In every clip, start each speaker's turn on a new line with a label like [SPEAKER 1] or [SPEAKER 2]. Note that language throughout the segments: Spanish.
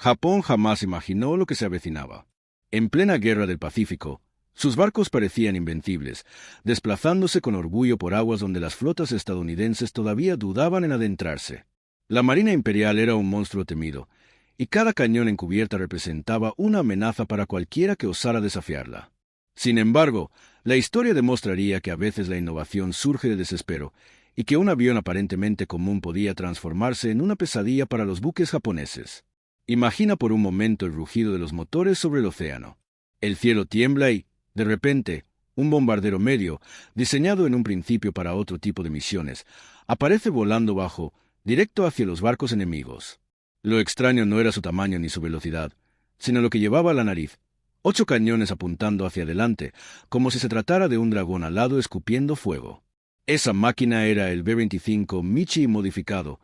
[SPEAKER 1] Japón jamás imaginó lo que se avecinaba. En plena guerra del Pacífico, sus barcos parecían invencibles, desplazándose con orgullo por aguas donde las flotas estadounidenses todavía dudaban en adentrarse. La Marina Imperial era un monstruo temido, y cada cañón en cubierta representaba una amenaza para cualquiera que osara desafiarla. Sin embargo, la historia demostraría que a veces la innovación surge de desespero, y que un avión aparentemente común podía transformarse en una pesadilla para los buques japoneses. Imagina por un momento el rugido de los motores sobre el océano. El cielo tiembla y, de repente, un bombardero medio, diseñado en un principio para otro tipo de misiones, aparece volando bajo, directo hacia los barcos enemigos. Lo extraño no era su tamaño ni su velocidad, sino lo que llevaba a la nariz: 8 cañones apuntando hacia adelante, como si se tratara de un dragón alado escupiendo fuego. Esa máquina era el B-25 Michi modificado,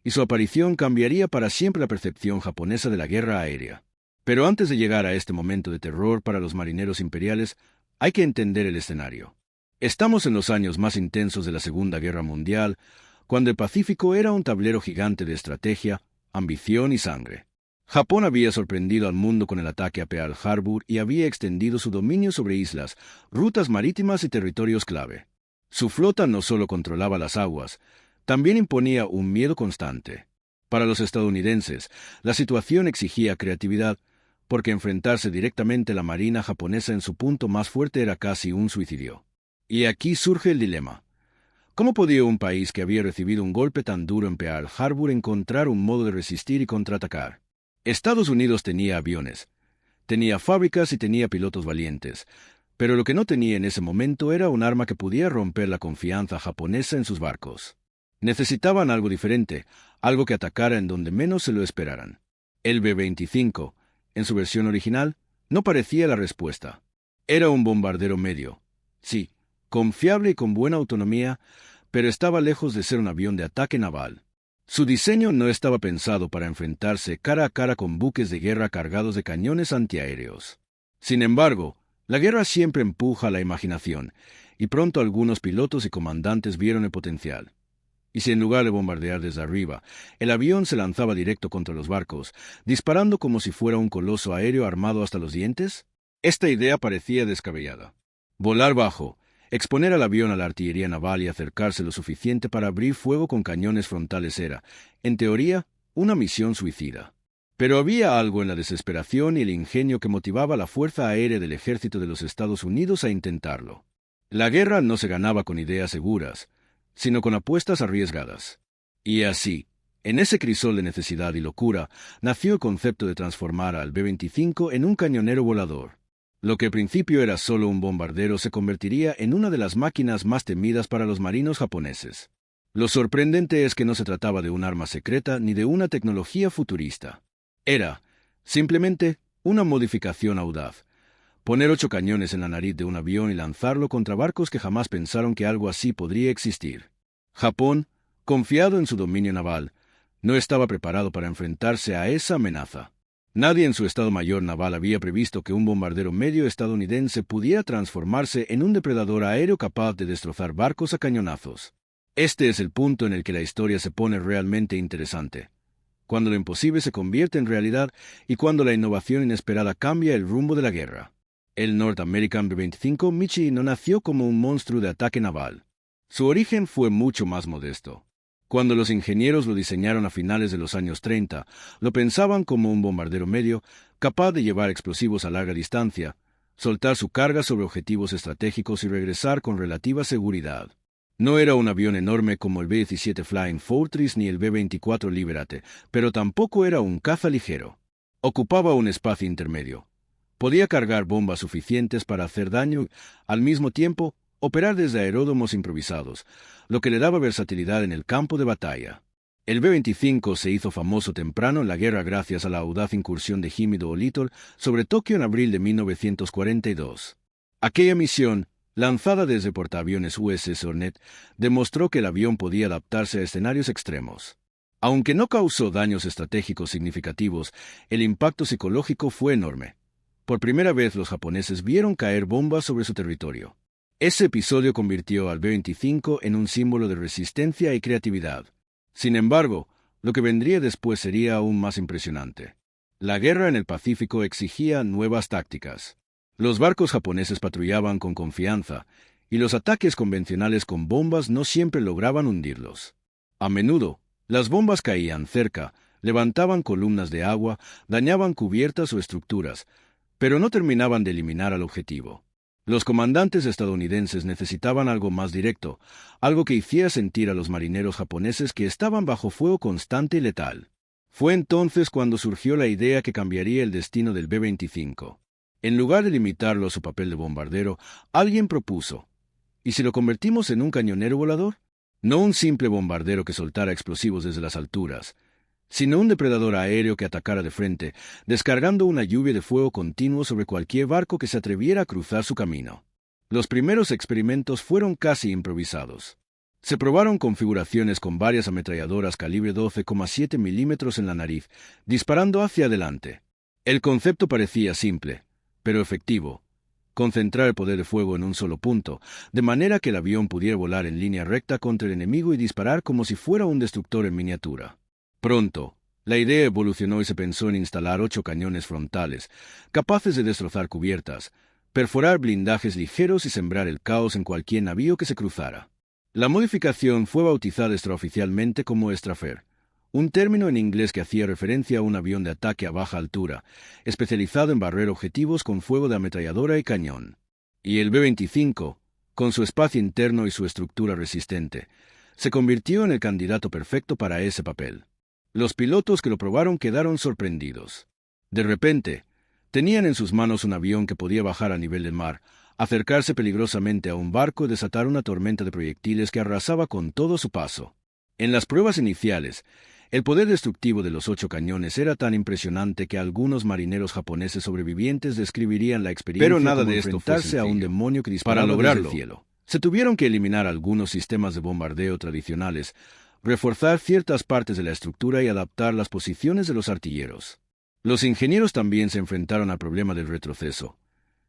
[SPEAKER 1] y su aparición cambiaría para siempre la percepción japonesa de la guerra aérea. Pero antes de llegar a este momento de terror para los marineros imperiales, hay que entender el escenario. Estamos en los años más intensos de la Segunda Guerra Mundial, cuando el Pacífico era un tablero gigante de estrategia, ambición y sangre. Japón había sorprendido al mundo con el ataque a Pearl Harbor y había extendido su dominio sobre islas, rutas marítimas y territorios clave. Su flota no solo controlaba las aguas, también imponía un miedo constante. Para los estadounidenses, la situación exigía creatividad, porque enfrentarse directamente a la marina japonesa en su punto más fuerte era casi un suicidio. Y aquí surge el dilema. ¿Cómo podía un país que había recibido un golpe tan duro en Pearl Harbor encontrar un modo de resistir y contraatacar? Estados Unidos tenía aviones, tenía fábricas y tenía pilotos valientes, pero lo que no tenía en ese momento era un arma que pudiera romper la confianza japonesa en sus barcos. Necesitaban algo diferente, algo que atacara en donde menos se lo esperaran. El B-25, en su versión original, no parecía la respuesta. Era un bombardero medio, sí, confiable y con buena autonomía, pero estaba lejos de ser un avión de ataque naval. Su diseño no estaba pensado para enfrentarse cara a cara con buques de guerra cargados de cañones antiaéreos. Sin embargo, la guerra siempre empuja a la imaginación, y pronto algunos pilotos y comandantes vieron el potencial. Y si en lugar de bombardear desde arriba, el avión se lanzaba directo contra los barcos, disparando como si fuera un coloso aéreo armado hasta los dientes, esta idea parecía descabellada. Volar bajo, exponer al avión a la artillería naval y acercarse lo suficiente para abrir fuego con cañones frontales era, en teoría, una misión suicida. Pero había algo en la desesperación y el ingenio que motivaba a la Fuerza Aérea del Ejército de los Estados Unidos a intentarlo. La guerra no se ganaba con ideas seguras, sino con apuestas arriesgadas. Y así, en ese crisol de necesidad y locura, nació el concepto de transformar al B-25 en un cañonero volador. Lo que al principio era solo un bombardero se convertiría en una de las máquinas más temidas para los marinos japoneses. Lo sorprendente es que no se trataba de un arma secreta ni de una tecnología futurista. Era, simplemente, una modificación audaz. Poner 8 cañones en la nariz de un avión y lanzarlo contra barcos que jamás pensaron que algo así podría existir. Japón, confiado en su dominio naval, no estaba preparado para enfrentarse a esa amenaza. Nadie en su Estado Mayor naval había previsto que un bombardero medio estadounidense pudiera transformarse en un depredador aéreo capaz de destrozar barcos a cañonazos. Este es el punto en el que la historia se pone realmente interesante. Cuando lo imposible se convierte en realidad y cuando la innovación inesperada cambia el rumbo de la guerra. El North American B-25 Michi no nació como un monstruo de ataque naval. Su origen fue mucho más modesto. Cuando los ingenieros lo diseñaron a finales de los años 30, lo pensaban como un bombardero medio, capaz de llevar explosivos a larga distancia, soltar su carga sobre objetivos estratégicos y regresar con relativa seguridad. No era un avión enorme como el B-17 Flying Fortress ni el B-24 Liberate, pero tampoco era un caza ligero. Ocupaba un espacio intermedio. Podía cargar bombas suficientes para hacer daño y, al mismo tiempo, operar desde aeródromos improvisados, lo que le daba versatilidad en el campo de batalla. El B-25 se hizo famoso temprano en la guerra gracias a la audaz incursión de Jimmy Doolittle sobre Tokio en abril de 1942. Aquella misión, lanzada desde portaaviones USS Hornet, demostró que el avión podía adaptarse a escenarios extremos. Aunque no causó daños estratégicos significativos, el impacto psicológico fue enorme. Por primera vez los japoneses vieron caer bombas sobre su territorio. Ese episodio convirtió al B-25 en un símbolo de resistencia y creatividad. Sin embargo, lo que vendría después sería aún más impresionante. La guerra en el Pacífico exigía nuevas tácticas. Los barcos japoneses patrullaban con confianza, y los ataques convencionales con bombas no siempre lograban hundirlos. A menudo, las bombas caían cerca, levantaban columnas de agua, dañaban cubiertas o estructuras, pero no terminaban de eliminar al objetivo. Los comandantes estadounidenses necesitaban algo más directo, algo que hiciera sentir a los marineros japoneses que estaban bajo fuego constante y letal. Fue entonces cuando surgió la idea que cambiaría el destino del B-25. En lugar de limitarlo a su papel de bombardero, alguien propuso: ¿y si lo convertimos en un cañonero volador? No un simple bombardero que soltara explosivos desde las alturas, sino un depredador aéreo que atacara de frente, descargando una lluvia de fuego continuo sobre cualquier barco que se atreviera a cruzar su camino. Los primeros experimentos fueron casi improvisados. Se probaron configuraciones con varias ametralladoras calibre 12,7 milímetros en la nariz, disparando hacia adelante. El concepto parecía simple, pero efectivo: concentrar el poder de fuego en un solo punto, de manera que el avión pudiera volar en línea recta contra el enemigo y disparar como si fuera un destructor en miniatura. Pronto, la idea evolucionó y se pensó en instalar 8 cañones frontales, capaces de destrozar cubiertas, perforar blindajes ligeros y sembrar el caos en cualquier navío que se cruzara. La modificación fue bautizada extraoficialmente como Strafer, un término en inglés que hacía referencia a un avión de ataque a baja altura, especializado en barrer objetivos con fuego de ametralladora y cañón. Y el B-25, con su espacio interno y su estructura resistente, se convirtió en el candidato perfecto para ese papel. Los pilotos que lo probaron quedaron sorprendidos. De repente, tenían en sus manos un avión que podía bajar a nivel del mar, acercarse peligrosamente a un barco y desatar una tormenta de proyectiles que arrasaba con todo su paso. En las pruebas iniciales, el poder destructivo de los 8 cañones era tan impresionante que algunos marineros japoneses sobrevivientes describirían la experiencia
[SPEAKER 2] Pero nada
[SPEAKER 1] como
[SPEAKER 2] de esto fue
[SPEAKER 1] enfrentarse a un
[SPEAKER 2] sencillo.
[SPEAKER 1] demonio que disparaba
[SPEAKER 2] Para lograrlo,
[SPEAKER 1] desde el cielo. Se tuvieron que eliminar algunos sistemas de bombardeo tradicionales, reforzar ciertas partes de la estructura y adaptar las posiciones de los artilleros. Los ingenieros también se enfrentaron al problema del retroceso.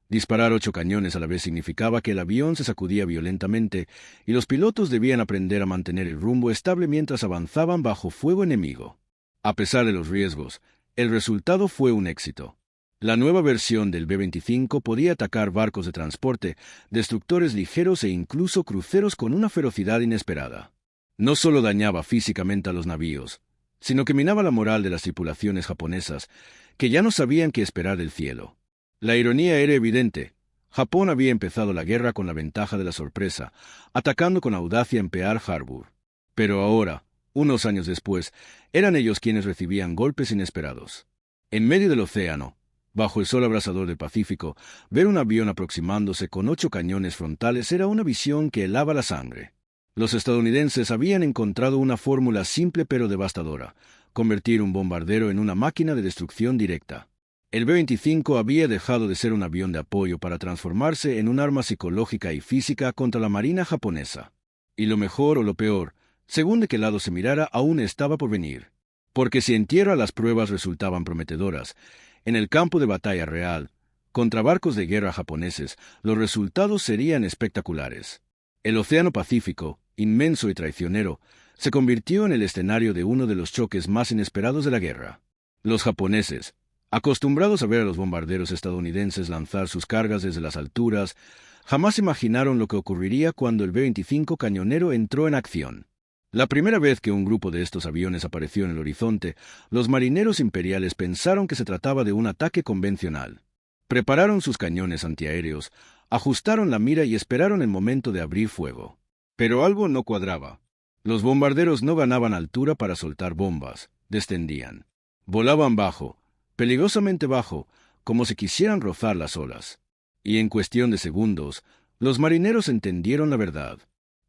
[SPEAKER 1] Disparar 8 cañones a la vez significaba que el avión se sacudía violentamente y los pilotos debían aprender a mantener el rumbo estable mientras avanzaban bajo fuego enemigo. A pesar de los riesgos, el resultado fue un éxito. La nueva versión del B-25 podía atacar barcos de transporte, destructores ligeros e incluso cruceros con una ferocidad inesperada. No solo dañaba físicamente a los navíos, sino que minaba la moral de las tripulaciones japonesas, que ya no sabían qué esperar del cielo. La ironía era evidente. Japón había empezado la guerra con la ventaja de la sorpresa, atacando con audacia en Pearl Harbor. Pero ahora, unos años después, eran ellos quienes recibían golpes inesperados. En medio del océano, bajo el sol abrasador del Pacífico, ver un avión aproximándose con 8 cañones frontales era una visión que helaba la sangre. Los estadounidenses habían encontrado una fórmula simple pero devastadora: convertir un bombardero en una máquina de destrucción directa. El B-25 había dejado de ser un avión de apoyo para transformarse en un arma psicológica y física contra la marina japonesa. Y lo mejor o lo peor, según de qué lado se mirara, aún estaba por venir. Porque si en tierra las pruebas resultaban prometedoras, en el campo de batalla real, contra barcos de guerra japoneses, los resultados serían espectaculares. El Océano Pacífico, inmenso y traicionero, se convirtió en el escenario de uno de los choques más inesperados de la guerra. Los japoneses, acostumbrados a ver a los bombarderos estadounidenses lanzar sus cargas desde las alturas, jamás imaginaron lo que ocurriría cuando el B-25 cañonero entró en acción. La primera vez que un grupo de estos aviones apareció en el horizonte, los marineros imperiales pensaron que se trataba de un ataque convencional. Prepararon sus cañones antiaéreos, ajustaron la mira y esperaron el momento de abrir fuego. Pero algo no cuadraba. Los bombarderos no ganaban altura para soltar bombas, descendían. Volaban bajo, peligrosamente bajo, como si quisieran rozar las olas. Y en cuestión de segundos, los marineros entendieron la verdad.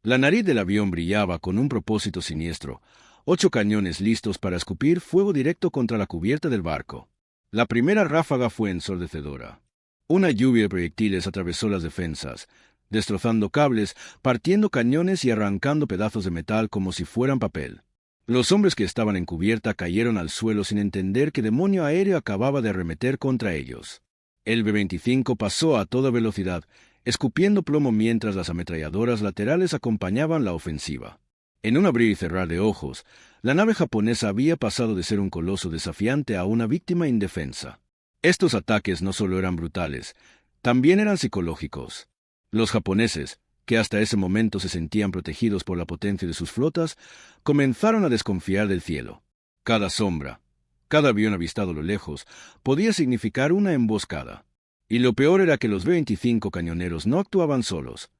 [SPEAKER 1] La nariz del avión brillaba con un propósito siniestro: 8 cañones listos para escupir fuego directo contra la cubierta del barco. La primera ráfaga fue ensordecedora. Una lluvia de proyectiles atravesó las defensas, destrozando cables, partiendo cañones y arrancando pedazos de metal como si fueran papel. Los hombres que estaban en cubierta cayeron al suelo sin entender qué demonio aéreo acababa de arremeter contra ellos. El B-25 pasó a toda velocidad, escupiendo plomo mientras las ametralladoras laterales acompañaban la ofensiva. En un abrir y cerrar de ojos, la nave japonesa había pasado de ser un coloso desafiante a una víctima indefensa. Estos ataques no solo eran brutales, también eran psicológicos. Los japoneses, que hasta ese momento se sentían protegidos por la potencia de sus flotas, comenzaron a desconfiar del cielo. Cada sombra, cada avión avistado a lo lejos, podía significar una emboscada. Y lo peor era que los B-25 cañoneros no actuaban solos.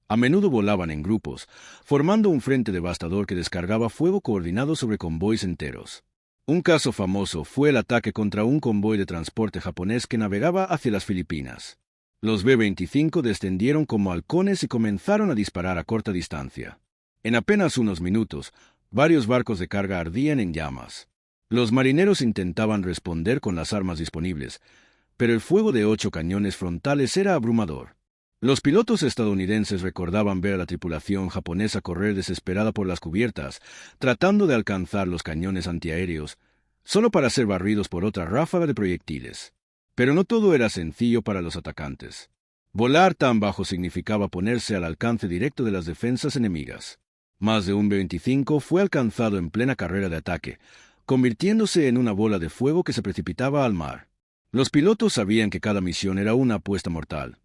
[SPEAKER 1] A menudo volaban en grupos, formando un frente devastador que descargaba fuego coordinado sobre convoys enteros. Un caso famoso fue el ataque contra un convoy de transporte japonés que navegaba hacia las Filipinas. Los B-25 descendieron como halcones y comenzaron a disparar a corta distancia. En apenas unos minutos, varios barcos de carga ardían en llamas. Los marineros intentaban responder con las armas disponibles, pero el fuego de 8 cañones frontales era abrumador. Los pilotos estadounidenses recordaban ver a la tripulación japonesa correr desesperada por las cubiertas, tratando de alcanzar los cañones antiaéreos, solo para ser barridos por otra ráfaga de proyectiles. Pero no todo era sencillo para los atacantes. Volar tan bajo significaba ponerse al alcance directo de las defensas enemigas. Más de un B-25 fue alcanzado en plena carrera de ataque, convirtiéndose en una bola de fuego que se precipitaba al mar. Los pilotos sabían que cada misión era una apuesta mortal.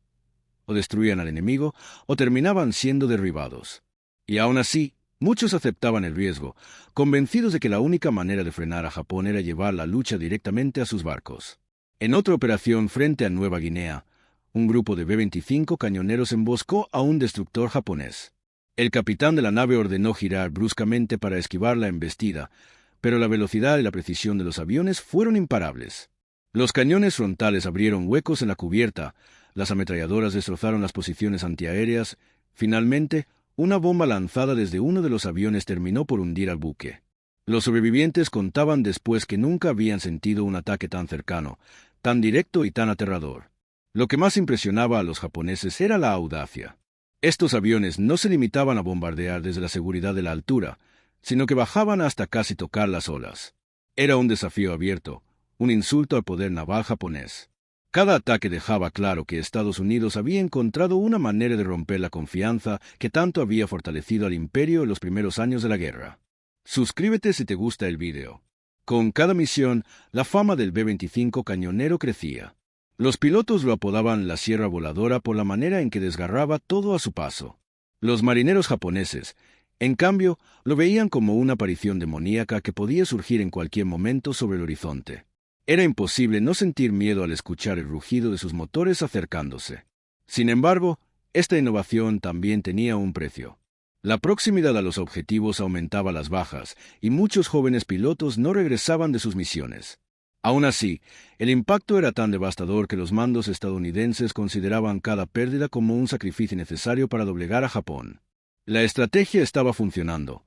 [SPEAKER 1] O destruían al enemigo, o terminaban siendo derribados. Y aún así, muchos aceptaban el riesgo, convencidos de que la única manera de frenar a Japón era llevar la lucha directamente a sus barcos. En otra operación frente a Nueva Guinea, un grupo de B-25 cañoneros emboscó a un destructor japonés. El capitán de la nave ordenó girar bruscamente para esquivar la embestida, pero la velocidad y la precisión de los aviones fueron imparables. Los cañones frontales abrieron huecos en la cubierta, las ametralladoras destrozaron las posiciones antiaéreas. Finalmente, una bomba lanzada desde uno de los aviones terminó por hundir al buque. Los sobrevivientes contaban después que nunca habían sentido un ataque tan cercano, tan directo y tan aterrador. Lo que más impresionaba a los japoneses era la audacia. Estos aviones no se limitaban a bombardear desde la seguridad de la altura, sino que bajaban hasta casi tocar las olas. Era un desafío abierto, un insulto al poder naval japonés. Cada ataque dejaba claro que Estados Unidos había encontrado una manera de romper la confianza que tanto había fortalecido al imperio en los primeros años de la guerra. Suscríbete si te gusta el video. Con cada misión, la fama del B-25 cañonero crecía. Los pilotos lo apodaban la Sierra Voladora por la manera en que desgarraba todo a su paso. Los marineros japoneses, en cambio, lo veían como una aparición demoníaca que podía surgir en cualquier momento sobre el horizonte. Era imposible no sentir miedo al escuchar el rugido de sus motores acercándose. Sin embargo, esta innovación también tenía un precio. La proximidad a los objetivos aumentaba las bajas, y muchos jóvenes pilotos no regresaban de sus misiones. Aún así, el impacto era tan devastador que los mandos estadounidenses consideraban cada pérdida como un sacrificio necesario para doblegar a Japón. La estrategia estaba funcionando.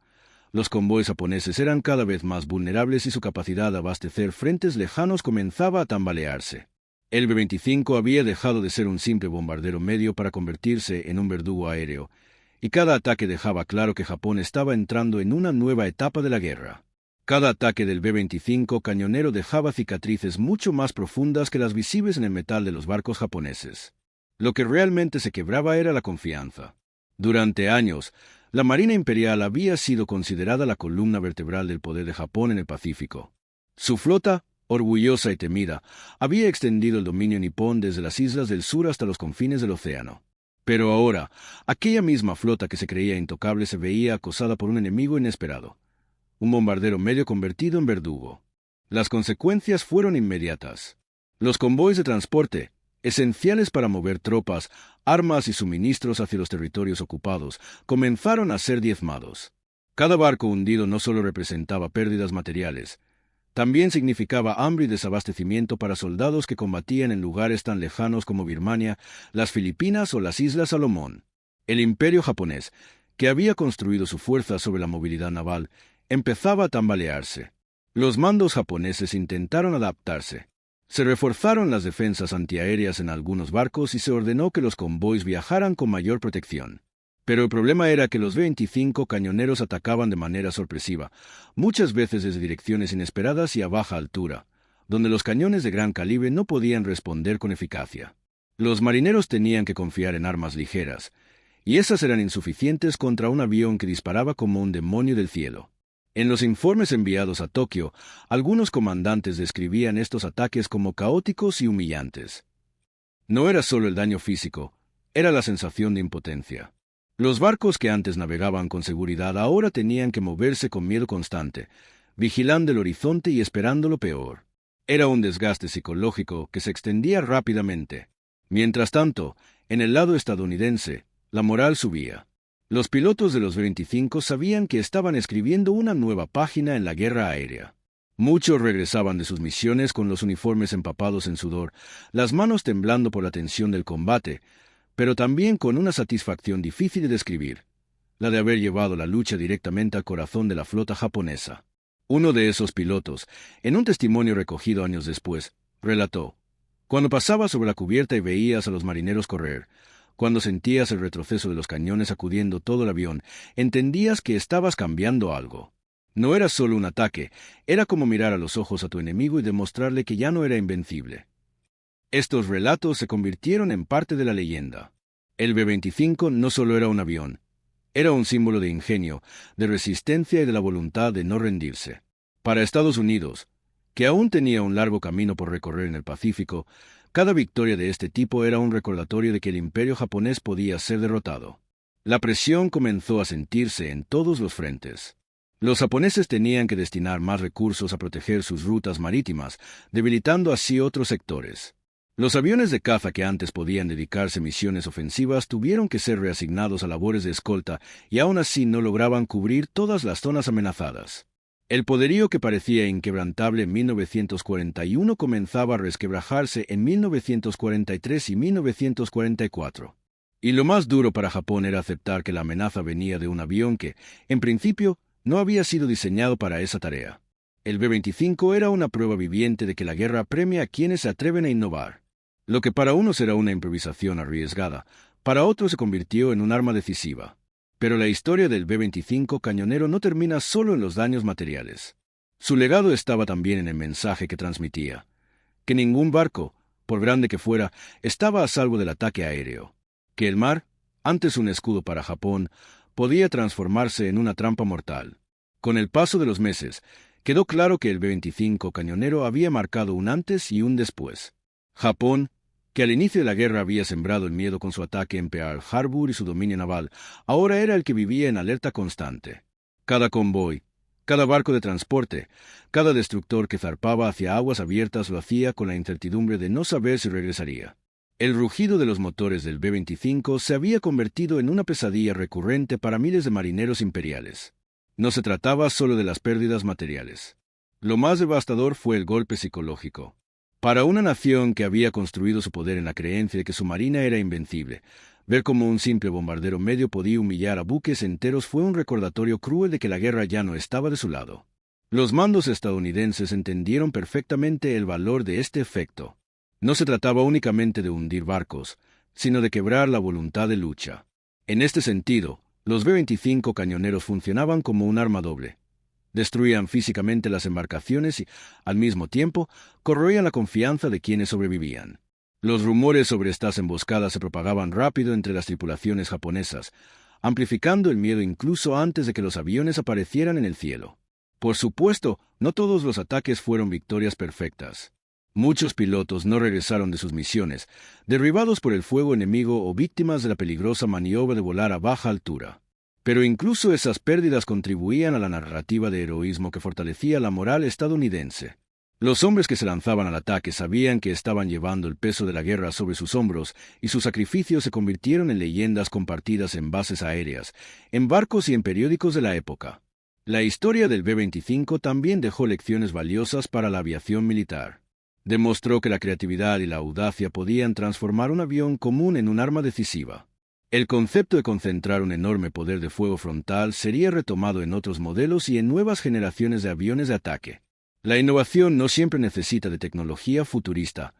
[SPEAKER 1] Los convoys japoneses eran cada vez más vulnerables y su capacidad de abastecer frentes lejanos comenzaba a tambalearse. El B-25 había dejado de ser un simple bombardero medio para convertirse en un verdugo aéreo, y cada ataque dejaba claro que Japón estaba entrando en una nueva etapa de la guerra. Cada ataque del B-25 cañonero dejaba cicatrices mucho más profundas que las visibles en el metal de los barcos japoneses. Lo que realmente se quebraba era la confianza. Durante años, la Marina Imperial había sido considerada la columna vertebral del poder de Japón en el Pacífico. Su flota, orgullosa y temida, había extendido el dominio nipón desde las islas del sur hasta los confines del océano. Pero ahora, aquella misma flota que se creía intocable se veía acosada por un enemigo inesperado. Un bombardero medio convertido en verdugo. Las consecuencias fueron inmediatas. Los convoys de transporte, esenciales para mover tropas, armas y suministros hacia los territorios ocupados, comenzaron a ser diezmados. Cada barco hundido no solo representaba pérdidas materiales, también significaba hambre y desabastecimiento para soldados que combatían en lugares tan lejanos como Birmania, las Filipinas o las Islas Salomón. El imperio japonés, que había construido su fuerza sobre la movilidad naval, empezaba a tambalearse. Los mandos japoneses intentaron adaptarse. Se reforzaron las defensas antiaéreas en algunos barcos y se ordenó que los convoys viajaran con mayor protección. Pero el problema era que los B-25 cañoneros atacaban de manera sorpresiva, muchas veces desde direcciones inesperadas y a baja altura, donde los cañones de gran calibre no podían responder con eficacia. Los marineros tenían que confiar en armas ligeras, y esas eran insuficientes contra un avión que disparaba como un demonio del cielo. En los informes enviados a Tokio, algunos comandantes describían estos ataques como caóticos y humillantes. No era solo el daño físico, era la sensación de impotencia. Los barcos que antes navegaban con seguridad ahora tenían que moverse con miedo constante, vigilando el horizonte y esperando lo peor. Era un desgaste psicológico que se extendía rápidamente. Mientras tanto, en el lado estadounidense, la moral subía. Los pilotos de los B-25 sabían que estaban escribiendo una nueva página en la guerra aérea. Muchos regresaban de sus misiones con los uniformes empapados en sudor, las manos temblando por la tensión del combate, pero también con una satisfacción difícil de describir, la de haber llevado la lucha directamente al corazón de la flota japonesa. Uno de esos pilotos, en un testimonio recogido años después, relató: «Cuando pasabas sobre la cubierta y veías a los marineros correr, cuando sentías el retroceso de los cañones sacudiendo todo el avión, entendías que estabas cambiando algo. No era solo un ataque, era como mirar a los ojos a tu enemigo y demostrarle que ya no era invencible». Estos relatos se convirtieron en parte de la leyenda. El B-25 no solo era un avión, era un símbolo de ingenio, de resistencia y de la voluntad de no rendirse. Para Estados Unidos, que aún tenía un largo camino por recorrer en el Pacífico, cada victoria de este tipo era un recordatorio de que el imperio japonés podía ser derrotado. La presión comenzó a sentirse en todos los frentes. Los japoneses tenían que destinar más recursos a proteger sus rutas marítimas, debilitando así otros sectores. Los aviones de caza que antes podían dedicarse a misiones ofensivas tuvieron que ser reasignados a labores de escolta y aún así no lograban cubrir todas las zonas amenazadas. El poderío que parecía inquebrantable en 1941 comenzaba a resquebrajarse en 1943 y 1944. Y lo más duro para Japón era aceptar que la amenaza venía de un avión que, en principio, no había sido diseñado para esa tarea. El B-25 era una prueba viviente de que la guerra premia a quienes se atreven a innovar. Lo que para unos era una improvisación arriesgada, para otros se convirtió en un arma decisiva. Pero la historia del B-25 cañonero no termina solo en los daños materiales. Su legado estaba también en el mensaje que transmitía: que ningún barco, por grande que fuera, estaba a salvo del ataque aéreo. Que el mar, antes un escudo para Japón, podía transformarse en una trampa mortal. Con el paso de los meses, quedó claro que el B-25 cañonero había marcado un antes y un después. Japón, que al inicio de la guerra había sembrado el miedo con su ataque en Pearl Harbor y su dominio naval, ahora era el que vivía en alerta constante. Cada convoy, cada barco de transporte, cada destructor que zarpaba hacia aguas abiertas lo hacía con la incertidumbre de no saber si regresaría. El rugido de los motores del B-25 se había convertido en una pesadilla recurrente para miles de marineros imperiales. No se trataba solo de las pérdidas materiales. Lo más devastador fue el golpe psicológico. Para una nación que había construido su poder en la creencia de que su marina era invencible, ver cómo un simple bombardero medio podía humillar a buques enteros fue un recordatorio cruel de que la guerra ya no estaba de su lado. Los mandos estadounidenses entendieron perfectamente el valor de este efecto. No se trataba únicamente de hundir barcos, sino de quebrar la voluntad de lucha. En este sentido, los B-25 cañoneros funcionaban como un arma doble. Destruían físicamente las embarcaciones y, al mismo tiempo, corroían la confianza de quienes sobrevivían. Los rumores sobre estas emboscadas se propagaban rápido entre las tripulaciones japonesas, amplificando el miedo incluso antes de que los aviones aparecieran en el cielo. Por supuesto, no todos los ataques fueron victorias perfectas. Muchos pilotos no regresaron de sus misiones, derribados por el fuego enemigo o víctimas de la peligrosa maniobra de volar a baja altura. Pero incluso esas pérdidas contribuían a la narrativa de heroísmo que fortalecía la moral estadounidense. Los hombres que se lanzaban al ataque sabían que estaban llevando el peso de la guerra sobre sus hombros y sus sacrificios se convirtieron en leyendas compartidas en bases aéreas, en barcos y en periódicos de la época. La historia del B-25 también dejó lecciones valiosas para la aviación militar. Demostró que la creatividad y la audacia podían transformar un avión común en un arma decisiva. El concepto de concentrar un enorme poder de fuego frontal sería retomado en otros modelos y en nuevas generaciones de aviones de ataque. La innovación no siempre necesita de tecnología futurista.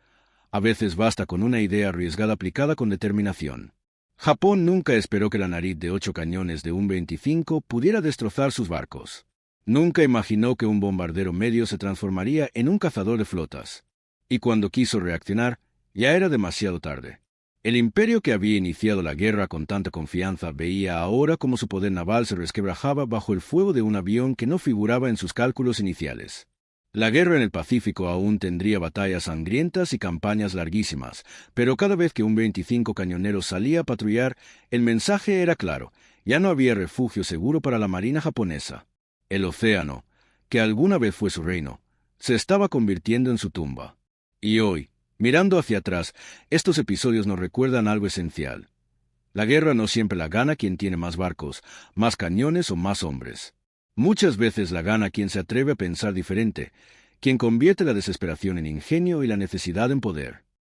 [SPEAKER 1] A veces basta con una idea arriesgada aplicada con determinación. Japón nunca esperó que la nariz de 8 cañones de un 25 pudiera destrozar sus barcos. Nunca imaginó que un bombardero medio se transformaría en un cazador de flotas. Y cuando quiso reaccionar, ya era demasiado tarde. El imperio que había iniciado la guerra con tanta confianza veía ahora cómo su poder naval se resquebrajaba bajo el fuego de un avión que no figuraba en sus cálculos iniciales. La guerra en el Pacífico aún tendría batallas sangrientas y campañas larguísimas, pero cada vez que un 25 cañonero salía a patrullar, el mensaje era claro: ya no había refugio seguro para la marina japonesa. El océano, que alguna vez fue su reino, se estaba convirtiendo en su tumba. Y hoy, mirando hacia atrás, estos episodios nos recuerdan algo esencial. La guerra no siempre la gana quien tiene más barcos, más cañones o más hombres. Muchas veces la gana quien se atreve a pensar diferente, quien convierte la desesperación en ingenio y la necesidad en poder.